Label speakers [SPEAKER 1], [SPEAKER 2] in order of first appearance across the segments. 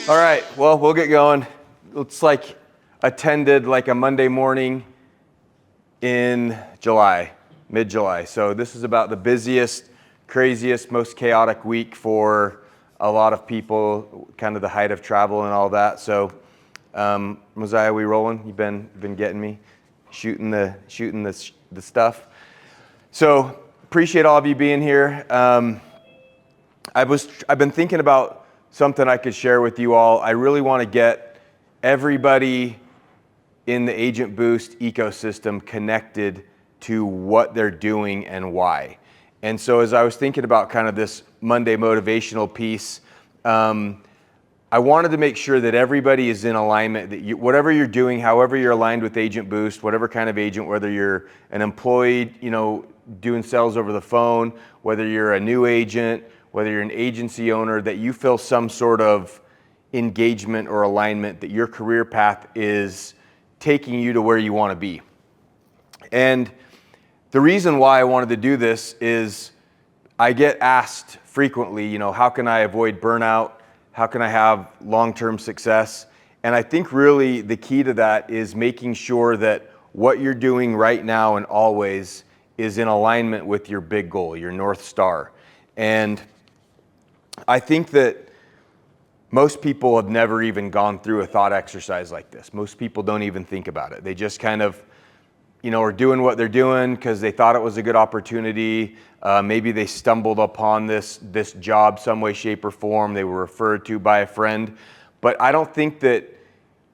[SPEAKER 1] All right, well, we'll get going. It's like attended like a Monday morning in July, mid-July. So this is about the busiest, craziest, most chaotic week for a lot of people, kind of the height of travel and all that. So Mosiah, we rolling? You've been getting me, shooting the stuff. So appreciate all of you being here. I've been thinking about something I could share with you all. I really want to get everybody in the Agent Boost ecosystem connected to what they're doing and why. And so as I was thinking about kind of this Monday motivational piece, I wanted to make sure that everybody is in alignment, that whatever you're doing, however you're aligned with Agent Boost, whatever kind of agent, whether you're an employee, doing sales over the phone, whether you're a new agent, whether you're an agency owner, that you feel some sort of engagement or alignment, that your career path is taking you to where you want to be. And the reason why I wanted to do this is I get asked frequently, how can I avoid burnout? How can I have long-term success? And I think really the key to that is making sure that what you're doing right now and always is in alignment with your big goal, your North Star. And I think that most people have never even gone through a thought exercise like this. Most people don't even think about it. They just kind of, are doing what they're doing because they thought it was a good opportunity. Maybe they stumbled upon this job some way, shape, or form. They were referred to by a friend. But I don't think that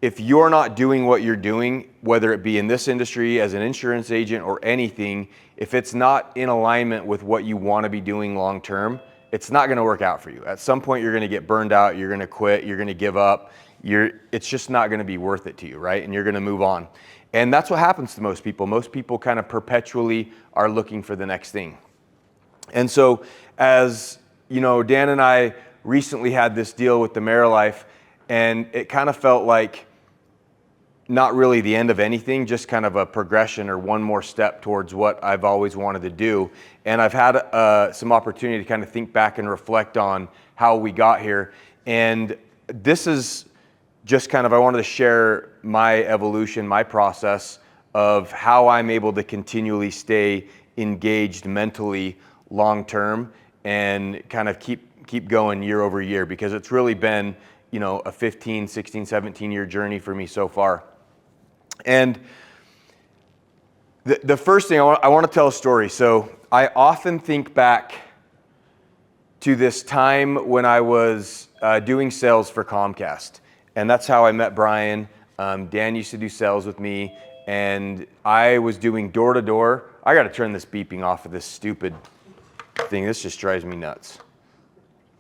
[SPEAKER 1] if you're not doing what you're doing, whether it be in this industry as an insurance agent or anything, if it's not in alignment with what you want to be doing long term, it's not going to work out for you. At some point, you're going to get burned out. You're going to quit. You're going to give up. It's just not going to be worth it to you, right? And you're going to move on. And that's what happens to most people. Most people kind of perpetually are looking for the next thing. And so as, Dan and I recently had this deal with the AmeriLife, and it kind of felt like not really the end of anything, just kind of a progression or one more step towards what I've always wanted to do. And I've had some opportunity to kind of think back and reflect on how we got here. And this is just kind of, I wanted to share my evolution, my process of how I'm able to continually stay engaged mentally long-term and kind of keep going year over year, because it's really been, a 15, 16, 17-year journey for me so far. And the first thing, I want to tell a story. So I often think back to this time when I was doing sales for Comcast. And that's how I met Brian. Dan used to do sales with me, and I was doing door-to-door. I got to turn this beeping off of this stupid thing. This just drives me nuts.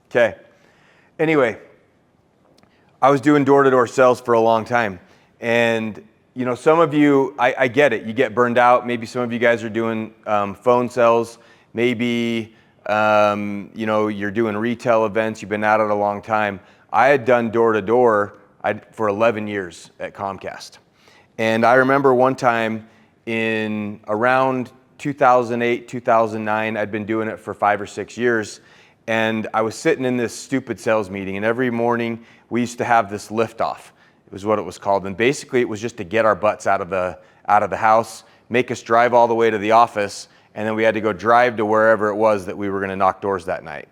[SPEAKER 1] Okay. Anyway, I was doing door-to-door sales for a long time. And some of you, I get it. You get burned out. Maybe some of you guys are doing phone sales. Maybe, you're doing retail events. You've been at it a long time. I had done door-to-door for 11 years at Comcast. And I remember one time in around 2008, 2009, I'd been doing it for 5 or 6 years. And I was sitting in this stupid sales meeting. And every morning we used to have this liftoff. It was what it was called. And basically it was just to get our butts out of the house, make us drive all the way to the office, and then we had to go drive to wherever it was that we were going to knock doors that night.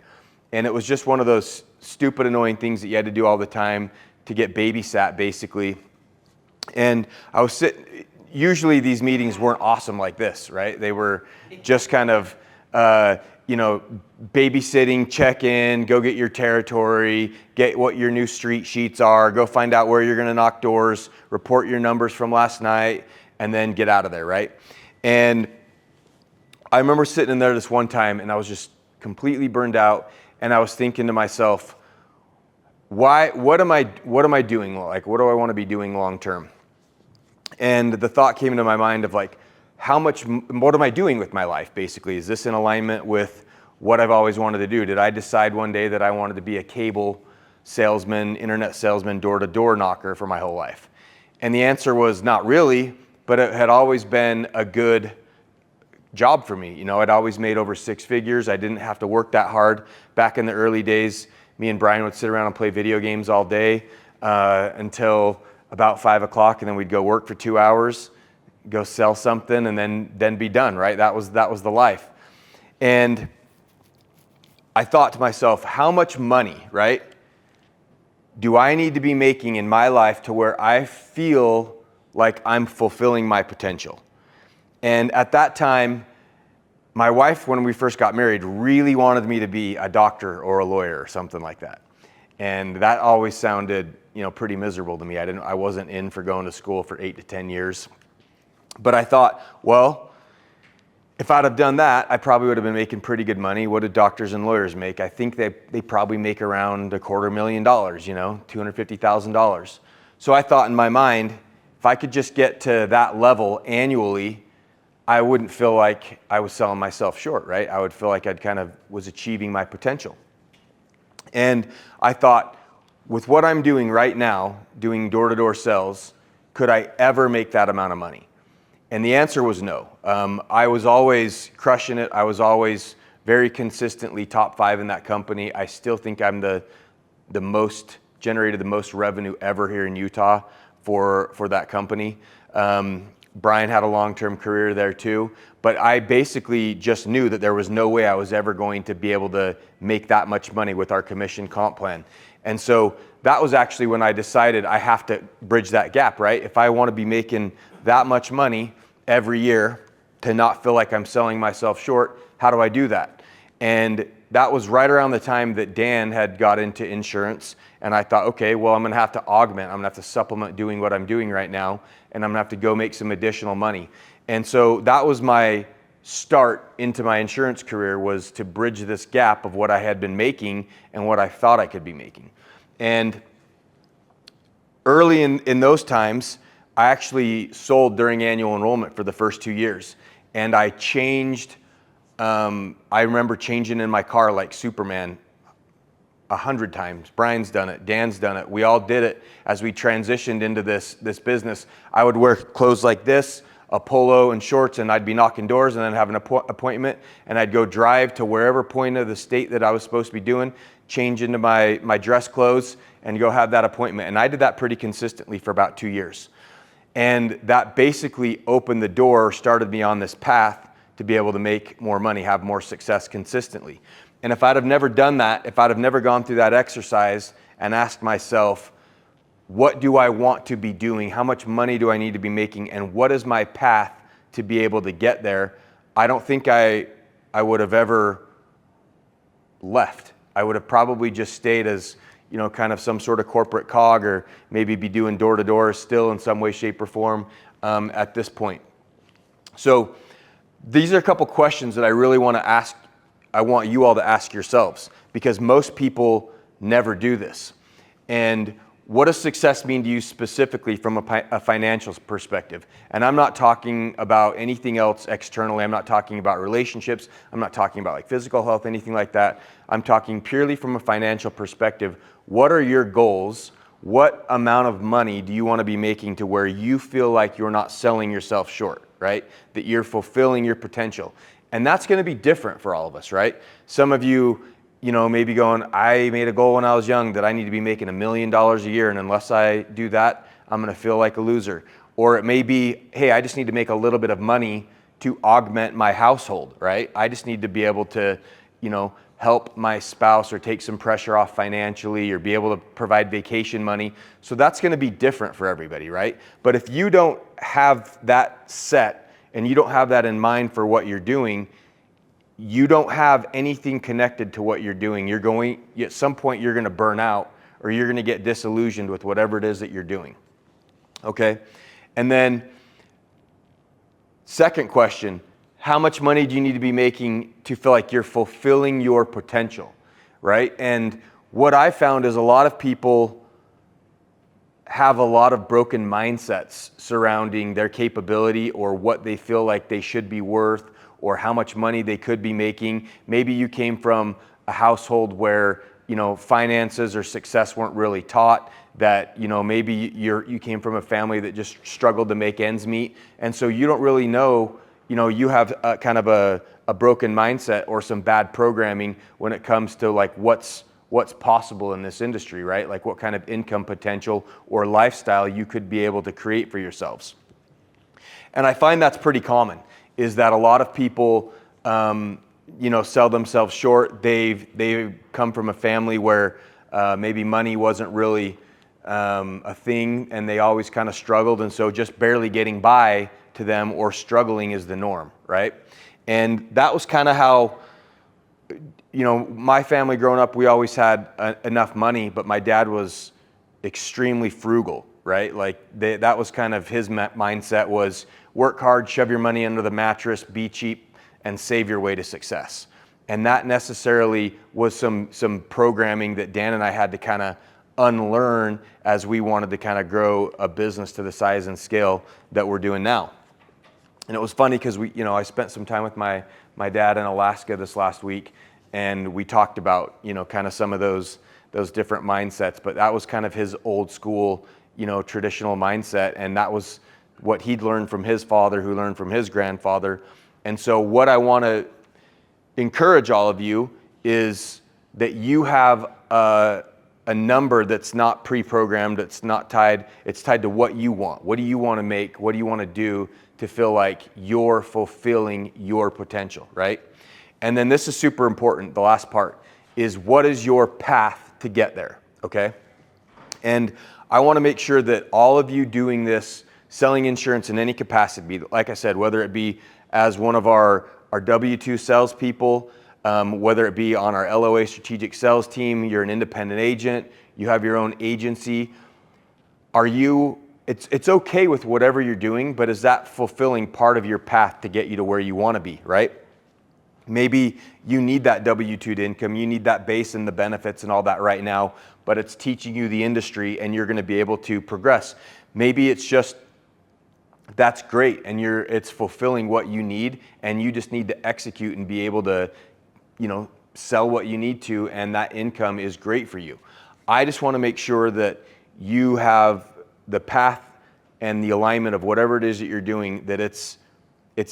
[SPEAKER 1] And it was just one of those stupid, annoying things that you had to do all the time to get babysat, basically. And I was usually these meetings weren't awesome like this, right? They were just kind of, babysitting, check in, go get your territory, get what your new street sheets are, go find out where you're going to knock doors, report your numbers from last night, and then get out of there, right? And I remember sitting in there this one time, and I was just completely burned out, and I was thinking to myself, what am I doing? Like, what do I want to be doing long term? And the thought came into my mind of like, what am I doing with my life, basically? Is this in alignment with what I've always wanted to do? Did I decide one day that I wanted to be a cable salesman, internet salesman, door-to-door knocker for my whole life? And the answer was not really, but it had always been a good job for me. I'd always made over 6 figures. I didn't have to work that hard back in the early days. Me and Brian would sit around and play video games all day until about 5 o'clock, and then we'd go work for 2 hours, go sell something, and then be done, right? That was the life. And I thought to myself, how much money, right, do I need to be making in my life to where I feel like I'm fulfilling my potential? And at that time, my wife, when we first got married, really wanted me to be a doctor or a lawyer or something like that. And that always sounded, pretty miserable to me. I wasn't in for going to school for 8 to 10 years. But I thought, well, if I'd have done that, I probably would have been making pretty good money. What do doctors and lawyers make? I think they probably make around $250,000, $250,000. So I thought in my mind, if I could just get to that level annually, I wouldn't feel like I was selling myself short, right? I would feel like I'd kind of was achieving my potential. And I thought, with what I'm doing right now, doing door-to-door sales, could I ever make that amount of money? And the answer was no. I was always crushing it. I was always very consistently top 5 in that company. I still think I'm the most, generated the most revenue ever here in Utah for that company. Brian had a long-term career there too, but I basically just knew that there was no way I was ever going to be able to make that much money with our commission comp plan. And so that was actually when I decided I have to bridge that gap, right? If I want to be making that much money every year to not feel like I'm selling myself short, how do I do that? And that was right around the time that Dan had got into insurance. And I thought, okay, well, I'm going to have to augment. I'm going to have to supplement doing what I'm doing right now. And I'm going to have to go make some additional money. And so that was my start into my insurance career, was to bridge this gap of what I had been making and what I thought I could be making. And early in those times, I actually sold during annual enrollment for the first 2 years. And I changed, I remember changing in my car like Superman 100 times. Brian's done it, Dan's done it. We all did it as we transitioned into this business. I would wear clothes like this, a polo and shorts, and I'd be knocking doors and then have an appointment, and I'd go drive to wherever point of the state that I was supposed to be doing, change into my dress clothes, and go have that appointment. And I did that pretty consistently for about 2 years. And that basically opened the door, started me on this path to be able to make more money, have more success consistently. And if I'd have never done that, if I'd have never gone through that exercise and asked myself, what do I want to be doing? How much money do I need to be making? And what is my path to be able to get there? I don't think I would have ever left. I would have probably just stayed as, kind of some sort of corporate cog, or maybe be doing door-to-door still in some way, shape, or form at this point. So these are a couple questions that I really want to ask. I want you all to ask yourselves, because most people never do this. And what does success mean to you specifically from a financial perspective? And I'm not talking about anything else externally. I'm not talking about relationships. I'm not talking about like physical health, anything like that. I'm talking purely from a financial perspective. What are your goals? What amount of money do you want to be making to where you feel like you're not selling yourself short, right? That you're fulfilling your potential. And that's going to be different for all of us, right? Some of you, maybe going, I made a goal when I was young that I need to be making $1 million a year, and unless I do that, I'm going to feel like a loser. Or it may be, hey, I just need to make a little bit of money to augment my household, right? I just need to be able to, help my spouse, or take some pressure off financially, or be able to provide vacation money. So that's going to be different for everybody, right? But if you don't have that set and you don't have that in mind for what you're doing, you don't have anything connected to what you're doing. At some point you're going to burn out, or you're going to get disillusioned with whatever it is that you're doing. Okay? And then second question, how much money do you need to be making to feel like you're fulfilling your potential, right? And what I found is a lot of people have a lot of broken mindsets surrounding their capability, or what they feel like they should be worth, or how much money they could be making. Maybe you came from a household where, finances or success weren't really taught, that, maybe you came from a family that just struggled to make ends meet. And so you don't really know, you have kind of a broken mindset or some bad programming when it comes to like what's what's possible in this industry, right? Like what kind of income potential or lifestyle you could be able to create for yourselves. And I find that's pretty common, is that a lot of people, sell themselves short. They've come from a family where maybe money wasn't really a thing, and they always kind of struggled, and so just barely getting by to them or struggling is the norm, right? And that was kind of how, my family growing up, we always had enough money, but my dad was extremely frugal, right? Like that was kind of his mindset, was work hard, shove your money under the mattress, be cheap, and save your way to success. And that necessarily was some programming that Dan and I had to kind of unlearn as we wanted to kind of grow a business to the size and scale that we're doing now. And it was funny because I spent some time with my dad in Alaska this last week, and we talked about, kind of some of those different mindsets, but that was kind of his old school, traditional mindset. And that was what he'd learned from his father, who learned from his grandfather. And so what I want to encourage all of you is that you have a number that's not pre-programmed, it's tied to what you want. What do you want to make? What do you want to do to feel like you're fulfilling your potential, right? And then this is super important, the last part, is what is your path to get there, okay? And I want to make sure that all of you doing this, selling insurance in any capacity, like I said, whether it be as one of our W-2 salespeople, whether it be on our LOA strategic sales team, you're an independent agent, you have your own agency, it's okay with whatever you're doing, but is that fulfilling part of your path to get you to where you want to be, right? Maybe you need that W-2 income, you need that base and the benefits and all that right now, but it's teaching you the industry and you're going to be able to progress. Maybe it's just, that's great, and it's fulfilling what you need, and you just need to execute and be able to, sell what you need to, and that income is great for you. I just want to make sure that you have the path and the alignment of whatever it is that you're doing, that it's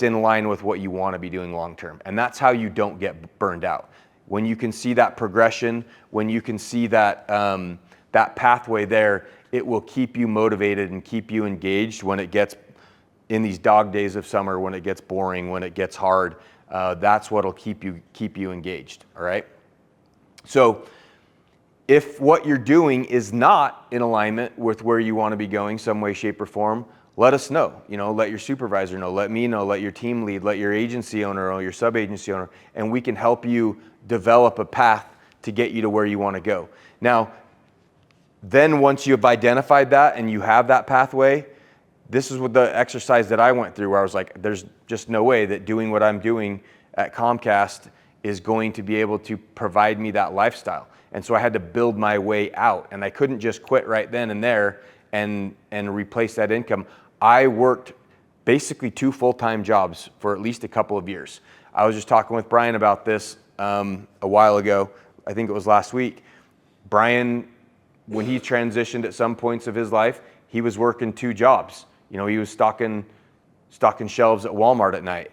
[SPEAKER 1] in line with what you want to be doing long term. And that's how you don't get burned out. When you can see that progression, when you can see that that pathway there, it will keep you motivated and keep you engaged when it gets in these dog days of summer, when it gets boring, when it gets hard. That's what'll keep you engaged. All right. So if what you're doing is not in alignment with where you want to be going, some way, shape, or form, let us know. Let your supervisor know, let me know, let your team lead, let your agency owner or your sub-agency owner, and we can help you develop a path to get you to where you want to go. Now, then once you've identified that and you have that pathway, this is what the exercise that I went through, where I was like, there's just no way that doing what I'm doing at Comcast is going to be able to provide me that lifestyle. And so I had to build my way out, and I couldn't just quit right then and there and replace that income. I worked basically 2 full-time jobs for at least a couple of years. I was just talking with Brian about this a while ago. I think it was last week. Brian, when he transitioned at some points of his life, he was working 2 jobs. He was stocking shelves at Walmart at night,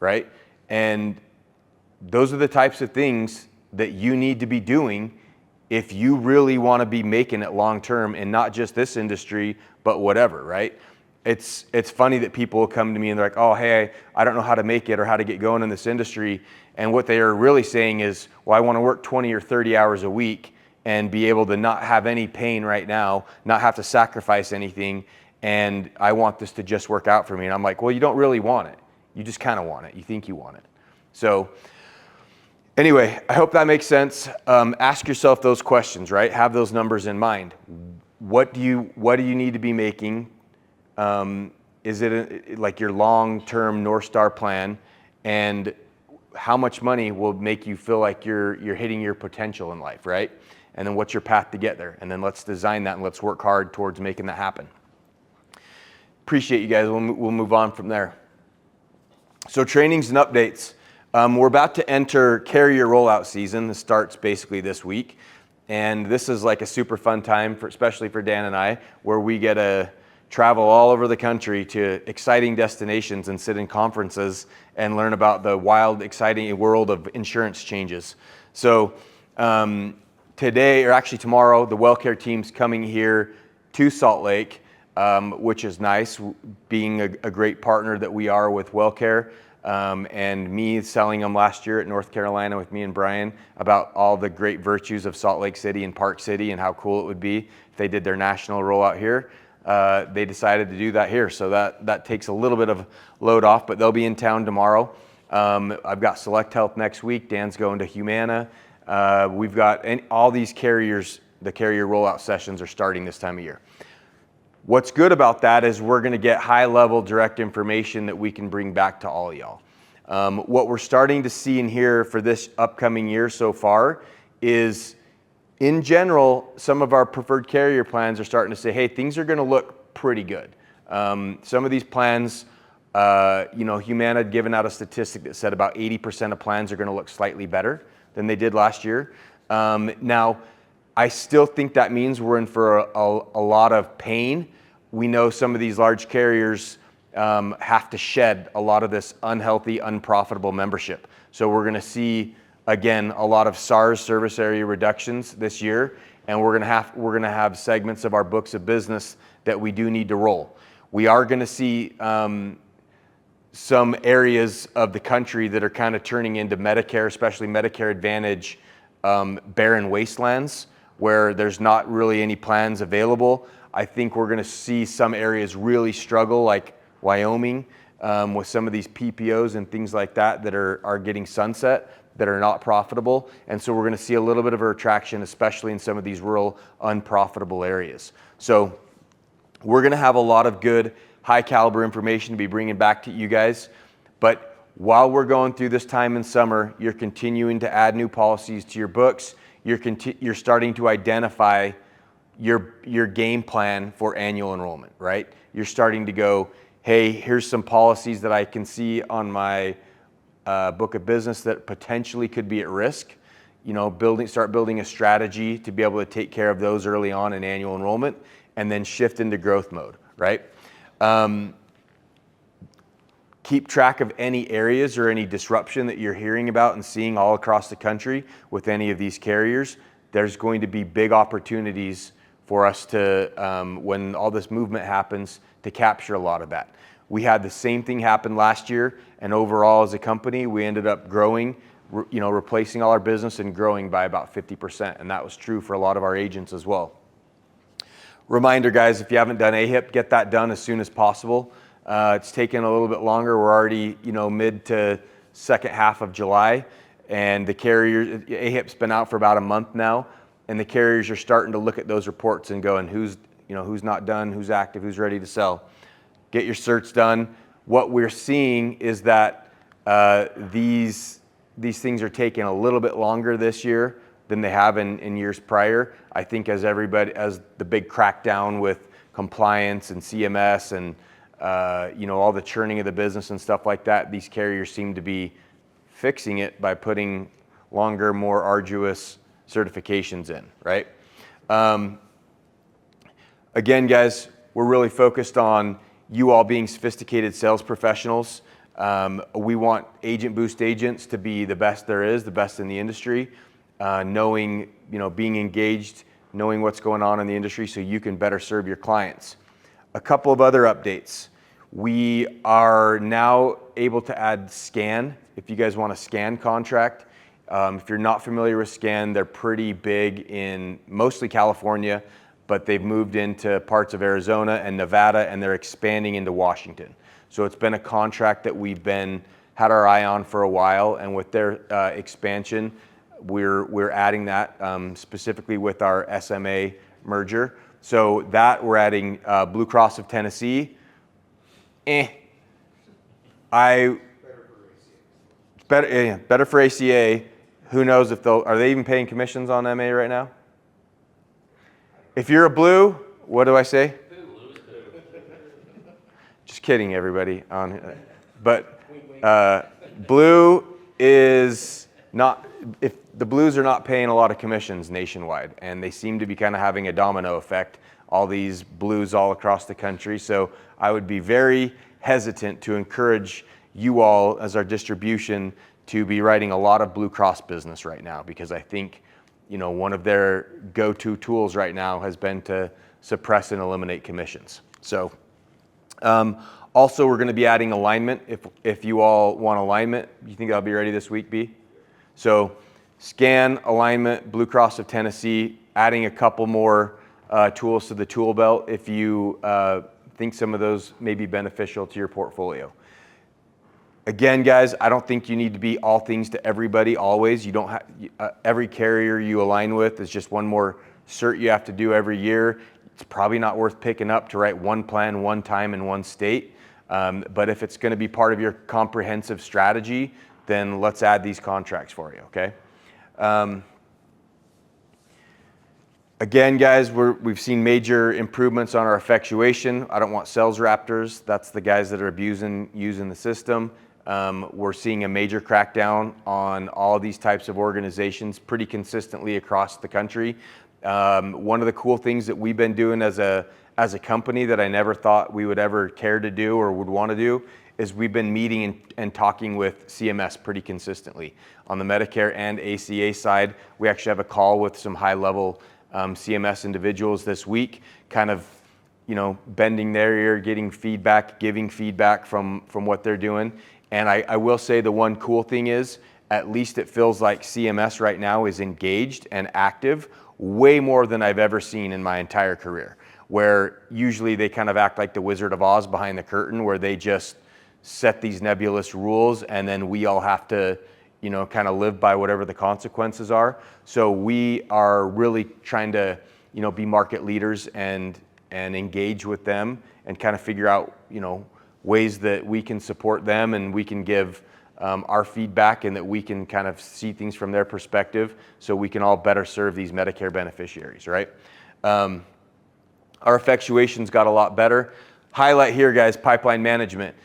[SPEAKER 1] right? And those are the types of things that you need to be doing if you really want to be making it long term, and not just this industry, but whatever, right? It's funny that people will come to me and they're like, oh, hey, I don't know how to make it or how to get going in this industry. And what they are really saying is, well, I want to work 20 or 30 hours a week and be able to not have any pain right now, not have to sacrifice anything, and I want this to just work out for me. And I'm like, well, you don't really want it. You just kind of want it. You think you want it. So anyway, I hope that makes sense. Ask yourself those questions, right? Have those numbers in mind. What do you need to be making? Is it like your long-term North Star plan? And how much money will make you feel like you're hitting your potential in life, right? And then what's your path to get there? And then let's design that and let's work hard towards making that happen. Appreciate you guys. We'll move on from there. So trainings and updates. We're about to enter carrier rollout season. This starts basically this week. And this is like a super fun time, especially for Dan and I, where we get to travel all over the country to exciting destinations and sit in conferences and learn about the wild, exciting world of insurance changes. So today, or actually tomorrow, the WellCare team's coming here to Salt Lake, which is nice, being a great partner that we are with WellCare, and me selling them last year at North Carolina with me and Brian about all the great virtues of Salt Lake City and Park City and how cool it would be if they did their national rollout here. They decided to do that here, so that takes a little bit of load off, but they'll be in town tomorrow. I've got Select Health next week. Dan's going to Humana. We've got all these carriers, the carrier rollout sessions are starting this time of year. What's good about that is we're going to get high-level direct information that we can bring back to all of y'all. What we're starting to see in here for this upcoming year so far is, in general, some of our preferred carrier plans are starting to say, hey, things are going to look pretty good. Some of these plans, Humana had given out a statistic that said about 80% of plans are going to look slightly better than they did last year. Now, I still think that means we're in for a lot of pain. We know some of these large carriers have to shed a lot of this unhealthy, unprofitable membership. So we're going to see, again, a lot of SARS, service area reductions this year, and we're going to have segments of our books of business that we do need to roll. We are going to see some areas of the country that are kind of turning into Medicare, especially Medicare Advantage, barren wastelands where there's not really any plans available. I think we're going to see some areas really struggle, like Wyoming, with some of these PPOs and things like that are getting sunset, that are not profitable. And so we're going to see a little bit of a retraction, especially in some of these rural, unprofitable areas. So we're going to have a lot of good, high caliber information to be bringing back to you guys. But while we're going through this time in summer, you're continuing to add new policies to your books. You're starting to identify your game plan for annual enrollment, right? You're starting to go, hey, here's some policies that I can see on my book of business that potentially could be at risk. Start building a strategy to be able to take care of those early on in annual enrollment, and then shift into growth mode, right? Keep track of any areas or any disruption that you're hearing about and seeing all across the country with any of these carriers. There's going to be big opportunities for us to, when all this movement happens, to capture a lot of that. We had the same thing happen last year, and overall as a company, we ended up growing, replacing all our business and growing by about 50%, and that was true for a lot of our agents as well. Reminder, guys, if you haven't done AHIP, get that done as soon as possible. It's taken a little bit longer. We're already, mid to second half of July, and the carriers, AHIP's been out for about a month now, and the carriers are starting to look at those reports and going, who's not done, who's active, who's ready to sell. Get your certs done. What we're seeing is that these things are taking a little bit longer this year than they have in years prior. I think as the big crackdown with compliance and CMS and all the churning of the business and stuff like that, these carriers seem to be fixing it by putting longer, more arduous certifications in, right? Again, guys, we're really focused on you all being sophisticated sales professionals. We want Agent Boost agents to be the best there is, the best in the industry, knowing, being engaged, knowing what's going on in the industry so you can better serve your clients. A couple of other updates. We are now able to add Scan. If you guys want a Scan contract, if you're not familiar with Scan, they're pretty big in mostly California, but they've moved into parts of Arizona and Nevada, and they're expanding into Washington. So it's been a contract that we've had our eye on for a while, and with their expansion, we're adding that specifically with our SMA merger. So that we're adding Blue Cross of Tennessee. Better for ACA. Who knows if are they even paying commissions on MA right now? If you're a Blue, what do I say? Just kidding, everybody. But Blue is not. If the Blues are not paying a lot of commissions nationwide, and they seem to be kind of having a domino effect, all these Blues all across the country. So I would be very hesitant to encourage you all as our distribution to be writing a lot of Blue Cross business right now, because I think one of their go-to tools right now has been to suppress and eliminate commissions. So also we're going to be adding alignment. If you all want alignment, you think that'll be ready this week, B? So scan, alignment, Blue Cross of Tennessee, adding a couple more tools to the tool belt if you think some of those may be beneficial to your portfolio. Again, guys, I don't think you need to be all things to everybody always. You don't have every carrier you align with is just one more cert you have to do every year. It's probably not worth picking up to write one plan, one time in one state. But if it's going to be part of your comprehensive strategy, then let's add these contracts for you, okay? Again, guys, we've seen major improvements on our effectuation. I don't want sales raptors. That's the guys that are using the system. We're seeing a major crackdown on all of these types of organizations pretty consistently across the country. One of the cool things that we've been doing as a company that I never thought we would ever care to do or would want to do is we've been meeting and talking with CMS pretty consistently. On the Medicare and ACA side, we actually have a call with some high-level CMS individuals this week, kind of bending their ear, getting feedback, giving feedback from what they're doing. And I will say the one cool thing is, at least it feels like CMS right now is engaged and active way more than I've ever seen in my entire career, where usually they kind of act like the Wizard of Oz behind the curtain, where they just set these nebulous rules and then we all have to kind of live by whatever the consequences are. So we are really trying to be market leaders and engage with them and kind of figure out ways that we can support them and we can give our feedback and that we can kind of see things from their perspective so we can all better serve these Medicare beneficiaries, right? Our effectuation's got a lot better. Highlight here, guys, pipeline management.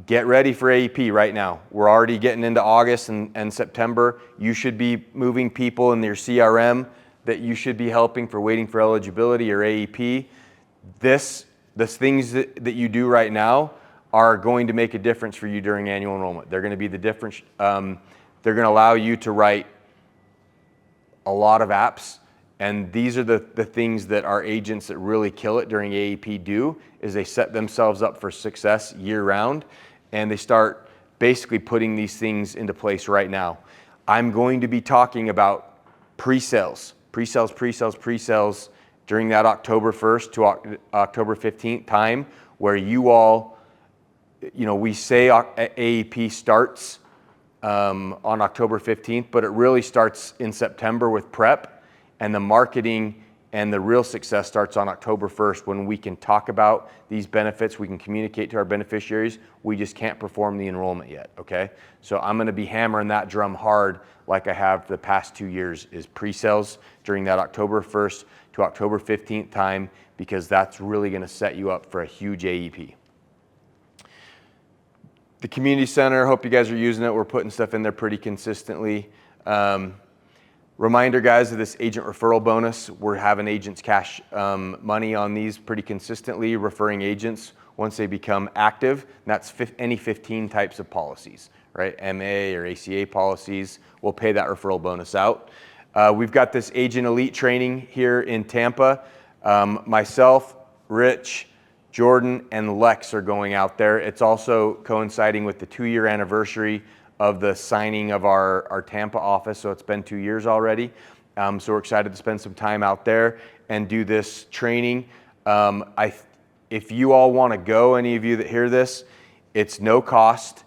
[SPEAKER 1] Get ready for AEP right now. We're already getting into August and September. You should be moving people in your CRM that you should be helping for waiting for eligibility or AEP. The things that you do right now are going to make a difference for you during annual enrollment. They're going to be the difference. They're going to allow you to write a lot of apps. And these are the things that our agents that really kill it during AEP do, is they set themselves up for success year round, and they start basically putting these things into place right now. I'm going to be talking about pre-sales during that October 1st to October 15th time, where you all, we say AEP starts on October 15th, but it really starts in September with prep. And the marketing and the real success starts on October 1st when we can talk about these benefits, we can communicate to our beneficiaries, we just can't perform the enrollment yet, okay? So I'm gonna be hammering that drum hard like I have the past 2 years, is pre-sales during that October 1st to October 15th time, because that's really gonna set you up for a huge AEP. The community center, hope you guys are using it. We're putting stuff in there pretty consistently. Reminder, guys, of this agent referral bonus. We're having agents cash money on these pretty consistently, referring agents once they become active. And that's any 15 types of policies, right? MA or ACA policies, we'll pay that referral bonus out. We've got this agent elite training here in Tampa. Myself, Rich, Jordan, and Lex are going out there. It's also coinciding with the 2-year anniversary of the signing of our Tampa office, so it's been 2 years already. So we're excited to spend some time out there and do this training. If you all want to go, any of you that hear this, it's no cost.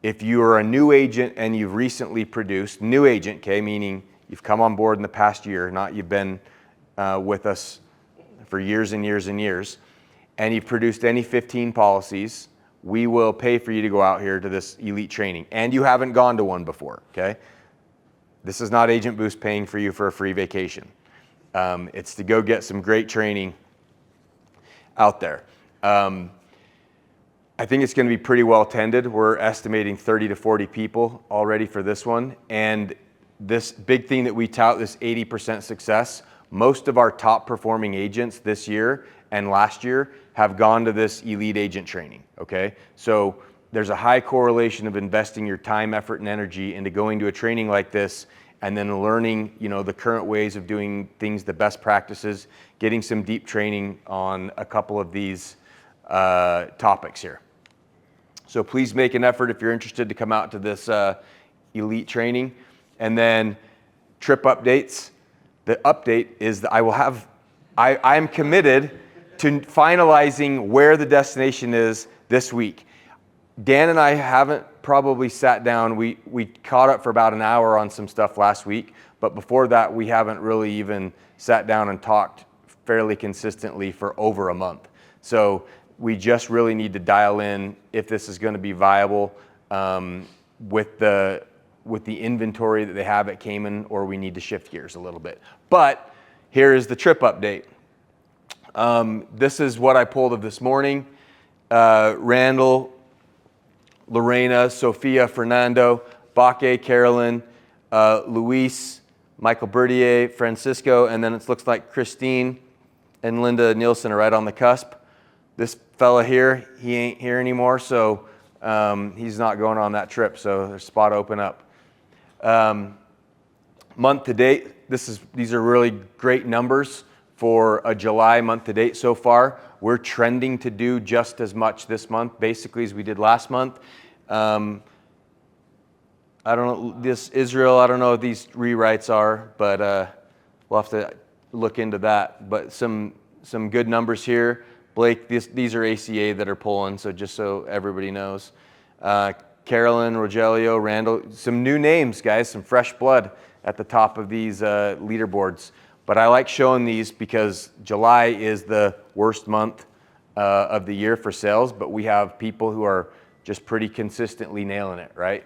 [SPEAKER 1] If you are a new agent and you've recently produced, new agent, okay, meaning you've come on board in the past year, not you've been with us for years and years and years, and you've produced any 15 policies, we will pay for you to go out here to this elite training. And you haven't gone to one before, okay? This is not Agent Boost paying for you for a free vacation. It's to go get some great training out there. I think it's gonna be pretty well attended. We're estimating 30 to 40 people already for this one. And this big thing that we tout, this 80% success, most of our top performing agents this year and last year have gone to this elite agent training, okay? So there's a high correlation of investing your time, effort, and energy into going to a training like this and then learning, the current ways of doing things, the best practices, getting some deep training on a couple of these topics here. So please make an effort if you're interested to come out to this elite training. And then trip updates. The update is that I'm committed to finalizing where the destination is this week. Dan and I haven't probably sat down. We caught up for about an hour on some stuff last week, but before that, we haven't really even sat down and talked fairly consistently for over a month. So we just really need to dial in if this is going to be viable with the inventory that they have at Cayman, or we need to shift gears a little bit. But here is the trip update. This is what I pulled of this morning. Randall, Lorena, Sophia, Fernando, Baque, Carolyn, Luis, Michael Bertier, Francisco, and then it looks like Christine and Linda Nielsen are right on the cusp. This fella here, he ain't here anymore, so he's not going on that trip, so there's a spot open up. Month to date, these are really great numbers for a July month to date so far. We're trending to do just as much this month, basically, as we did last month. I don't know, this Israel, I don't know what these rewrites are, but we'll have to look into that. But some good numbers here. Blake, these are ACA that are pulling, so just so everybody knows. Carolyn, Rogelio, Randall, some new names, guys, some fresh blood at the top of these leaderboards. But I like showing these because July is the worst month of the year for sales, but we have people who are just pretty consistently nailing it, right?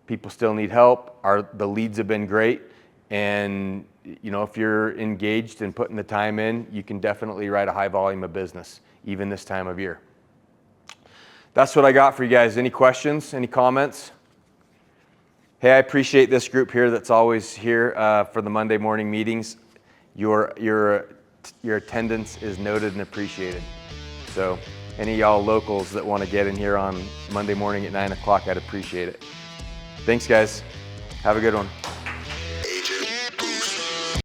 [SPEAKER 1] People still need help. The leads have been great. And if you're engaged and putting the time in, you can definitely write a high volume of business, even this time of year. That's what I got for you guys. Any questions? Any comments? Hey, I appreciate this group here that's always here for the Monday morning meetings. Your attendance is noted and appreciated. So any of y'all locals that want to get in here on Monday morning at 9 o'clock, I'd appreciate it. Thanks, guys. Have a good one.